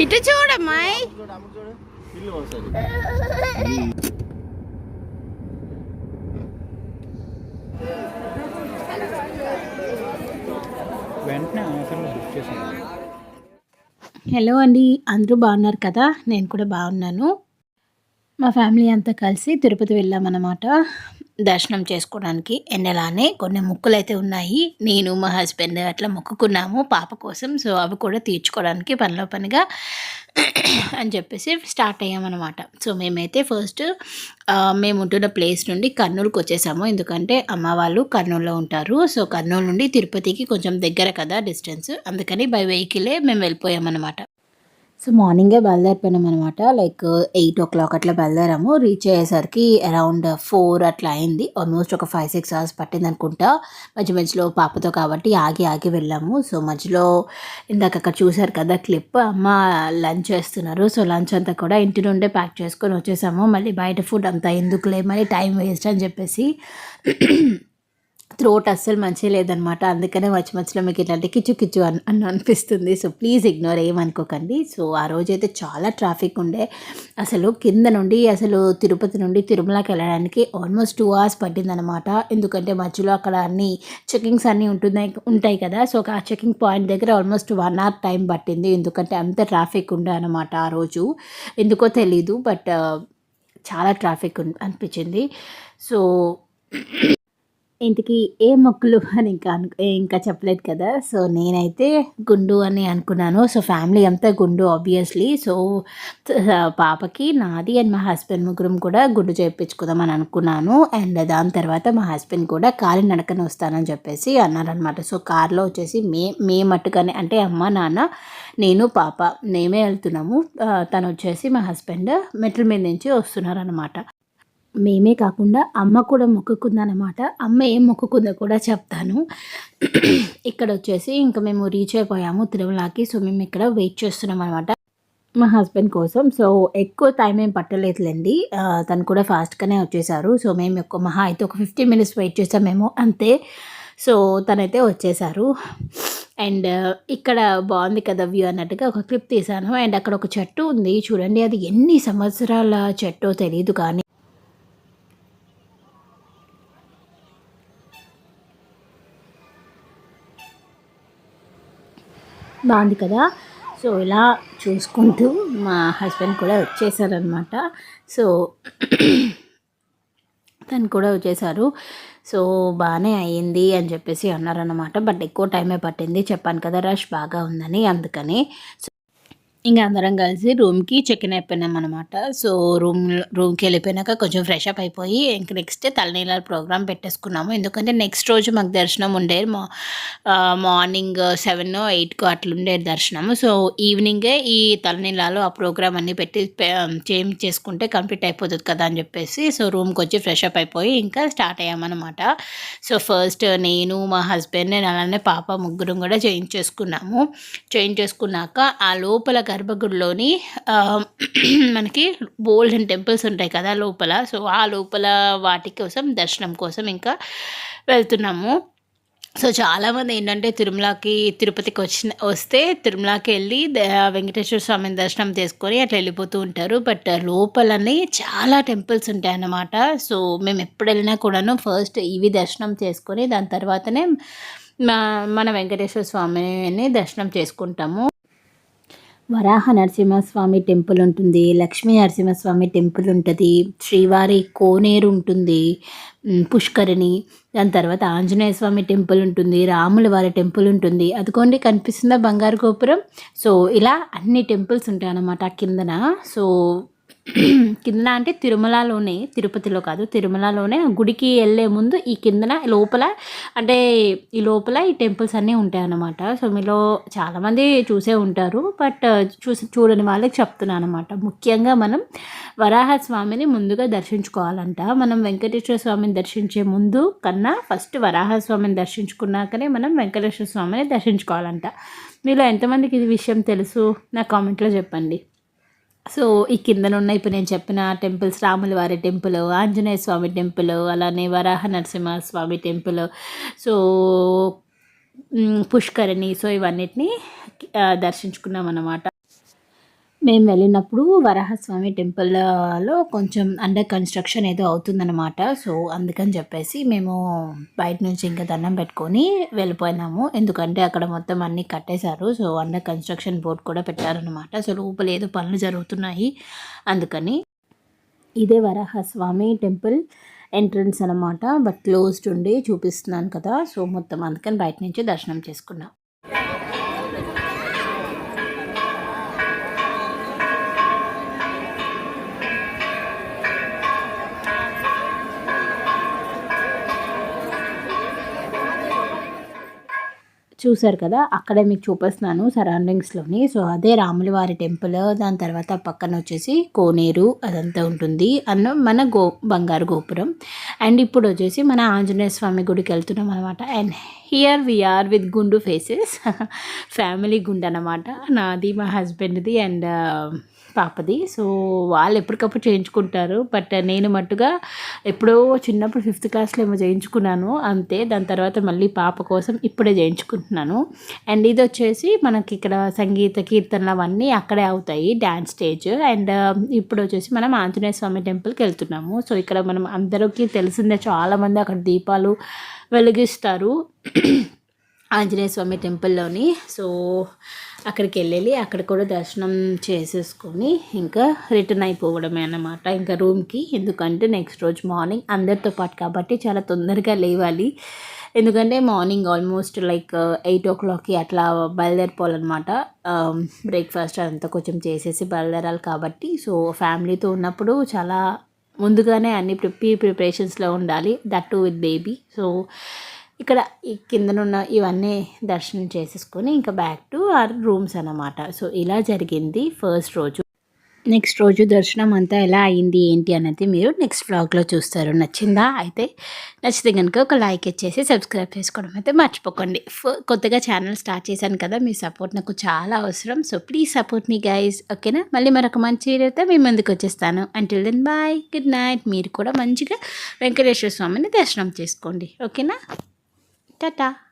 ఇటు చూడమ్మాయి. హలో అండి, అందరూ బాగున్నారు కదా? నేను కూడా బాగున్నాను. మా ఫ్యామిలీ అంతా కలిసి తిరుపతి వెళ్ళామన్నమాట దర్శనం చేసుకోవడానికి. అండ్ అలానే కొన్ని మొక్కులైతే ఉన్నాయి. నేను మా హస్బెండ్ అట్లా మొక్కుకున్నాము పాప కోసం. సో అవి కూడా తీర్చుకోవడానికి పనిలో పనిగా అని చెప్పేసి స్టార్ట్ అయ్యామన్నమాట. సో మేమైతే ఫస్ట్ మేము ఉంటున్న ప్లేస్ నుండి కర్నూలుకి వచ్చేసాము. ఎందుకంటే అమ్మ వాళ్ళు కర్నూలులో ఉంటారు. సో కర్నూలు నుండి తిరుపతికి కొంచెం దగ్గర కదా డిస్టెన్స్, అందుకని బై వెహికలే మేము వెళ్ళిపోయామన్నమాట. సో మార్నింగే బయలుదేరిపోయినాం అనమాట. లైక్ 8 o'clock అట్లా బయలుదేరాము. రీచ్ అయ్యేసరికి అరౌండ్ 4 అట్లా అయింది. ఆల్మోస్ట్ ఒక 5-6 hours పట్టింది అనుకుంటా. మధ్యలో పాపతో కాబట్టి ఆగి వెళ్ళాము. సో మధ్యలో ఇందాక అక్కడ చూసారు కదా క్లిప్, అమ్మ లంచ్ చేస్తున్నారు. సో లంచ్ అంతా కూడా ఇంటి నుండే ప్యాక్ చేసుకొని వచ్చేసాము. మళ్ళీ బయట ఫుడ్ అంతా ఎందుకులే, మళ్ళీ టైం వేస్ట్ అని చెప్పేసి థ్రోట్ అస్సలు మంచిగా లేదనమాట. అందుకనే మధ్యలో మీకు ఇట్లాంటి కిచ్చు అని అనిపిస్తుంది. సో ప్లీజ్ ఇగ్నోర్ ఏమనుకోకండి. సో ఆ రోజైతే చాలా ట్రాఫిక్ ఉండే. అసలు కింద నుండి తిరుపతి నుండి తిరుమలకి వెళ్ళడానికి ఆల్మోస్ట్ 2 hours పట్టిందనమాట. ఎందుకంటే మధ్యలో అక్కడ అన్ని చెకింగ్స్ అన్నీ ఉంటాయి కదా. సో ఆ చెకింగ్ పాయింట్ దగ్గర ఆల్మోస్ట్ 1 hour టైం పట్టింది. ఎందుకంటే అంత ట్రాఫిక్ ఉండే అనమాట ఆ రోజు. ఎందుకో తెలీదు, బట్ చాలా ట్రాఫిక్ అనిపించింది. సో ఇంటికి ఏ మొక్కులు అని ఇంకా చెప్పలేదు కదా. సో నేనైతే గుండు అని అనుకున్నాను. సో ఫ్యామిలీ అంతా గుండు ఆబ్వియస్లీ. సో పాపకి, నాది అండ్ మా హస్బెండ్ ముగ్గురం కూడా గుండు చేయించుకుందాం అని అనుకున్నాను. అండ్ దాని తర్వాత మా హస్బెండ్ కూడా కాలి నడకని వస్తానని చెప్పేసి అన్నారనమాట. సో కార్లో వచ్చేసి మే మట్టుకనే, అంటే అమ్మ నాన్న నేను పాప మేమే వెళ్తున్నాము. తను వచ్చేసి మా హస్బెండ్ మెట్ల మీద నుంచి వస్తున్నారనమాట. మేమే కాకుండా అమ్మ కూడా మొక్కుకుందనమాట. అమ్మ ఏం మొక్కుకుందో కూడా చెప్తాను. ఇక్కడ వచ్చేసి ఇంకా మేము రీచ్ అయిపోయాము తిరుమలకి. సో మేము ఇక్కడ వెయిట్ చేస్తున్నాం అనమాట మా హస్బెండ్ కోసం. సో ఎక్కువ టైం ఏం పట్టలేదులేండి, తను కూడా ఫాస్ట్గానే వచ్చేసారు. సో మేము మహా అయితే ఒక 15 minutes వెయిట్ చేసామేమో అంతే. సో తనైతే వచ్చేసారు. అండ్ ఇక్కడ బాగుంది కదా వ్యూ అన్నట్టుగా ఒక క్లిప్ తీశాను. అండ్ అక్కడ ఒక చెట్టు ఉంది చూడండి, అది ఎన్ని సంవత్సరాల చెట్టో తెలియదు కానీ బాగుంది కదా. సో ఇలా చూసుకుంటూ మా హస్బెండ్ కూడా వచ్చేసారనమాట. సో తను కూడా వచ్చేసారు. సో బాగానే అయ్యింది అని చెప్పేసి అన్నారనమాట. బట్ ఎక్కువ టైమే పట్టింది, చెప్పాను కదా రష్ బాగా ఉందని, అందుకని. ఇంకా అందరం కలిసి రూమ్కి చెక్ఇన్ అయిపోయినాం అనమాట. సో రూమ్కి వెళ్ళిపోయినాక కొంచెం ఫ్రెష్ అప్ అయిపోయి ఇంక నెక్స్ట్ తలనీలాల ప్రోగ్రామ్ పెట్టేసుకున్నాము. ఎందుకంటే నెక్స్ట్ రోజు మాకు దర్శనం ఉండేది మార్నింగ్ 7-8 అట్లా ఉండేది దర్శనము. సో ఈవినింగే ఈ తలనీలాలు ఆ ప్రోగ్రామ్ అన్నీ పెట్టి చేంజ్ చేసుకుంటే కంప్లీట్ అయిపోతుంది కదా అని చెప్పేసి సో రూమ్కి వచ్చి ఫ్రెష్ అప్ అయిపోయి ఇంకా స్టార్ట్ అయ్యామన్నమాట. సో ఫస్ట్ నేను, మా హస్బెండ్, నేను అలానే పాప ముగ్గురం కూడా చేంజ్ చేసుకున్నాక ఆ లోపల గర్భగుడిలోని మనకి గోల్డెన్ టెంపుల్స్ ఉంటాయి కదా లోపల. సో ఆ లోపల వాటి కోసం దర్శనం కోసం ఇంకా వెళ్తున్నాము. సో చాలామంది ఏంటంటే తిరుపతికి వస్తే తిరుమలకి వెళ్ళి వెంకటేశ్వర స్వామిని దర్శనం చేసుకొని అట్లా వెళ్ళిపోతూ ఉంటారు. బట్ లోపలనే చాలా టెంపుల్స్ ఉంటాయి అన్నమాట. సో మేము ఎప్పుడు వెళ్ళినా కూడాను ఫస్ట్ ఇవి దర్శనం చేసుకొని దాని తర్వాతనే మన వెంకటేశ్వర స్వామిని దర్శనం చేసుకుంటాము. వరాహ నరసింహస్వామి టెంపుల్ ఉంటుంది, లక్ష్మీ నరసింహస్వామి టెంపుల్ ఉంటుంది, శ్రీవారి కోనేరు ఉంటుంది, పుష్కరిణి, దాని తర్వాత ఆంజనేయ స్వామి టెంపుల్ ఉంటుంది, రాముల వారి టెంపుల్ ఉంటుంది. అదిగోండి కనిపిస్తుందా బంగారు గోపురం. సో ఇలా అన్ని టెంపుల్స్ ఉంటాయి అన్నమాట కిందన. సో కింద అంటే తిరుమలలోనే, తిరుపతిలో కాదు, తిరుమలలోనే గుడికి వెళ్ళే ముందు ఈ కిందన లోపల అంటే ఈ లోపల ఈ టెంపుల్స్ అన్నీ ఉంటాయి అన్నమాట. సో మీలో చాలామంది చూసే ఉంటారు, బట్ చూడని వాళ్ళకి చెప్తున్నాను అనమాట. ముఖ్యంగా మనం వరాహస్వామిని ముందుగా దర్శించుకోవాలంట. మనం వెంకటేశ్వర స్వామిని దర్శించే ముందు కన్నా ఫస్ట్ వరాహస్వామిని దర్శించుకున్నాకనే మనం వెంకటేశ్వర స్వామిని దర్శించుకోవాలంట. మీలో ఎంతమందికి ఇది విషయం తెలుసు నా కామెంట్లో చెప్పండి. సో ఈ కిందనున్న ఇప్పుడు నేను చెప్పిన టెంపుల్స్, రాముల వారి టెంపుల్, ఆంజనేయ స్వామి టెంపుల్, అలానే వరాహ నరసింహ స్వామి టెంపుల్, సో పుష్కరిణి, సో ఇవన్నిటిని దర్శించుకున్నాం అన్నమాట. మేము వెళ్ళినప్పుడు వరాహస్వామి టెంపుల్‌లో కొంచెం అండర్ కన్‌స్ట్రక్షన్ ఏదో అవుతుందనమాట. సో, అందుకని చెప్పేసి మేము బయట నుంచి ఇంకా దండం పెట్టుకొని వెళ్ళిపోయినాము. ఎందుకంటే అక్కడ మొత్తం అన్నీ కట్టేశారు. సో, అండర్ కన్‌స్ట్రక్షన్ బోర్డ్ కూడా పెట్టారనమాట. సో, లోపల ఏదో పనులు జరుగుతున్నాయి అందుకని. ఇదే వరాహస్వామి టెంపుల్ ఎంట్రన్స్ అనమాట. బట్ క్లోజ్డ్ ఉండి చూపిస్తున్నాను కదా! సో, మొత్తం అందుకని బయట నుంచి దర్శనం చేసుకున్నాం. చూసారు కదా! అక్కడే మీకు చూపిస్తున్నాను సరౌండింగ్స్‌లోని. సో, అదే రాముల వారి టెంపుల్. దాని తర్వాత పక్కన వచ్చేసి కోనేరు అదంతా ఉంటుంది. మన బంగారు గోపురం. అండ్ ఇప్పుడు వచ్చేసి మన ఆంజనేయ స్వామి గుడికి వెళ్తున్నాం అనమాట. And here we are with గుండు ఫేసెస్. ఫ్యామిలీ గుండు అనమాట. నాది, మా హస్బెండ్‌ది అండ్ పాపది. సో, వాళ్ళు ఎప్పటికప్పుడు చేయించుకుంటారు. బట్ నేను మట్టుగా ఎప్పుడో చిన్నప్పుడు 5th క్లాస్‌లో ఏమో చేయించుకున్నాను అంతే. దాని తర్వాత మళ్ళీ పాప కోసం ఇప్పుడే చేయించుకుంటున్నాను. అండ్ ఇది వచ్చేసి మనకి ఇక్కడ సంగీత కీర్తనలు అవన్నీ అక్కడే అవుతాయి, డ్యాన్స్ స్టేజ్. అండ్ ఇప్పుడు వచ్చేసి మనం ఆంజనేయ స్వామి టెంపుల్కి వెళ్తున్నాము. సో, ఇక్కడ మనం అందరికీ తెలిసిందే, చాలామంది అక్కడ దీపాలు వెలిగిస్తారు ఆంజనేయ స్వామి టెంపుల్లోని. సో, అక్కడికి వెళ్ళి అక్కడ కూడా దర్శనం చేసేసుకొని ఇంకా రిటర్న్ అయిపోవడమే అన్నమాట ఇంకా రూమ్కి. ఎందుకంటే నెక్స్ట్ రోజు మార్నింగ్ అందరితో పాటు కాబట్టి చాలా తొందరగా లేవాలి. ఎందుకంటే మార్నింగ్ ఆల్మోస్ట్ లైక్ 8 o'clockకి అట్లా బయలుదేరిపోవాలన్నమాట. బ్రేక్ఫాస్ట్ అంతా కొంచెం చేసేసి బయలుదేరాలి కాబట్టి. సో, ఫ్యామిలీతో ఉన్నప్పుడు చాలా ముందుగానే అన్ని ప్రిపరేషన్స్లో ఉండాలి, that to with baby. So, ఇక్కడ ఈ కిందనున్న ఇవన్నీ దర్శనం చేసేసుకొని ఇంకా బ్యాక్ టు అవర్ రూమ్స్ అన్నమాట. సో, ఇలా జరిగింది ఫస్ట్ రోజు. నెక్స్ట్ రోజు దర్శనం అంతా ఎలా అయింది ఏంటి అనేది మీరు నెక్స్ట్ వ్లాగ్లో చూస్తారు. నచ్చిందా? అయితే నచ్చితే కనుక ఒక లైక్ ఇచ్చేసి సబ్స్క్రైబ్ చేసుకోవడం అయితే మర్చిపోకండి. కొత్తగా ఛానల్ స్టార్ట్ చేశాను కదా, మీ సపోర్ట్ నాకు చాలా అవసరం. So, please support me guys. ఓకేనా? మళ్ళీ మరొక మంచి వీడియోతో మీ ముందుకు వచ్చేస్తాను. Until then bye, good night. మీరు కూడా మంచిగా వెంకటేశ్వర స్వామిని దర్శనం చేసుకోండి. ఓకేనా? Ta-ta.